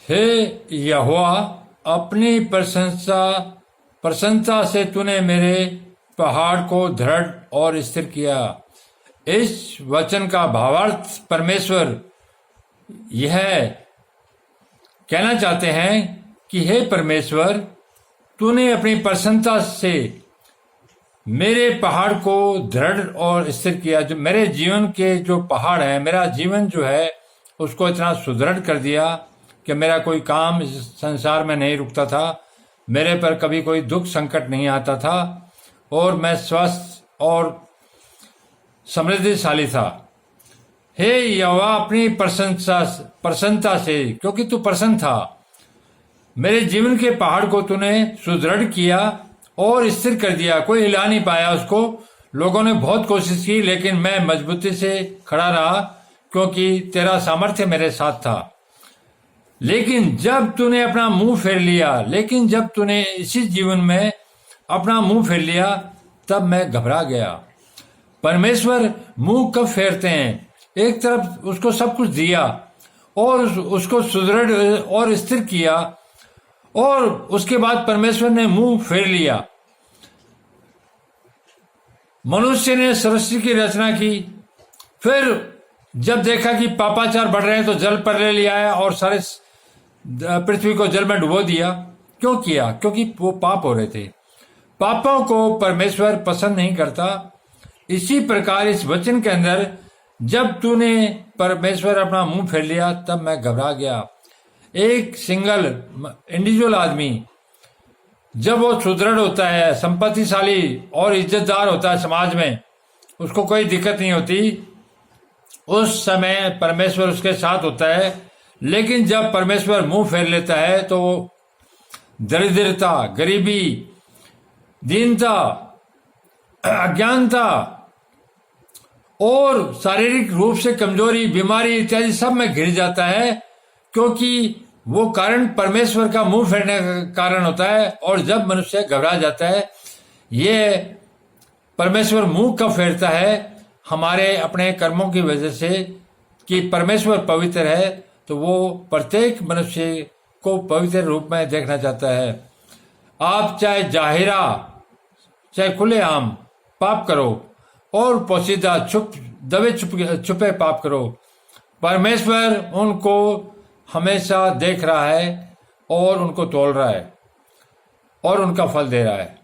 हे यहोवा, अपनी प्रसन्नता से तूने मेरे पहाड़ को दृढ़ और स्थिर किया। इस वचन का भावार्थ परमेश्वर यह कहना चाहते हैं कि हे परमेश्वर, तूने अपनी प्रसन्नता से मेरे पहाड़ को दृढ़ और स्थिर किया। जो मेरे जीवन के जो पहाड़ है, मेरा जीवन जो है उसको इतना सुदृढ़ कर दिया कि मेरा कोई काम इस संसार में नहीं रुकता था, मेरे पर कभी कोई दुख संकट नहीं आता था और मैं स्वस्थ और समृद्धिशाली था। हे यहोवा, अपनी प्रसन्नता से, क्योंकि तू प्रसन्न था, मेरे जीवन के पहाड़ को तूने सुदृढ़ किया और स्थिर कर दिया। कोई हिला नहीं पाया उसको। लोगों ने बहुत कोशिश की लेकिन मैं मजबूती से खड़ा रहा क्योंकि तेरा सामर्थ्य मेरे साथ था। लेकिन जब तूने अपना मुंह इसी जीवन में अपना मुंह फेर लिया, तब मैं घबरा गया। परमेश्वर मुंह कब फेरते हैं? एक तरफ उसको सब कुछ दिया और उसको सुदृढ़ और स्थिर किया और उसके बाद परमेश्वर ने मुंह फेर लिया। मनुष्य ने सृष्टि की रचना की, फिर जब देखा कि पापाचार बढ़ रहे हैं तो जल पर ले लिया है और सारे पृथ्वी को जल में डुबो दिया। क्यों किया? क्योंकि वो पाप हो रहे थे। पापों को परमेश्वर पसंद नहीं करता। इसी प्रकार इस वचन के अंदर जब तूने परमेश्वर अपना मुंह फेर लिया, तब मैं घबरा गया। एक सिंगल इंडिविजुअल आदमी जब वो सुदृढ़ होता है, संपत्तिशाली और इज्जतदार होता है समाज में, उसको कोई दिक्कत नहीं होती, उस समय परमेश्वर उसके साथ होता है। लेकिन जब परमेश्वर मुंह फेर लेता है तो दरिद्रता, गरीबी, दीनता, अज्ञानता और शारीरिक रूप से कमजोरी, बीमारी इत्यादि सब में घिर जाता है, क्योंकि वो कारण परमेश्वर का मुंह फेरने का कारण होता है। और जब मनुष्य घबरा जाता है, ये परमेश्वर मुंह कब फेरता है? हमारे अपने कर्मों की वजह से, कि परमेश्वर पवित्र है तो वो प्रत्येक मनुष्य को पवित्र रूप में देखना चाहता है। आप चाहे जाहिरा चाहे खुलेआम पाप करो और पोशीदा छुपे पाप करो, परमेश्वर उनको हमेशा देख रहा है और उनको तोल रहा है और उनका फल दे रहा है।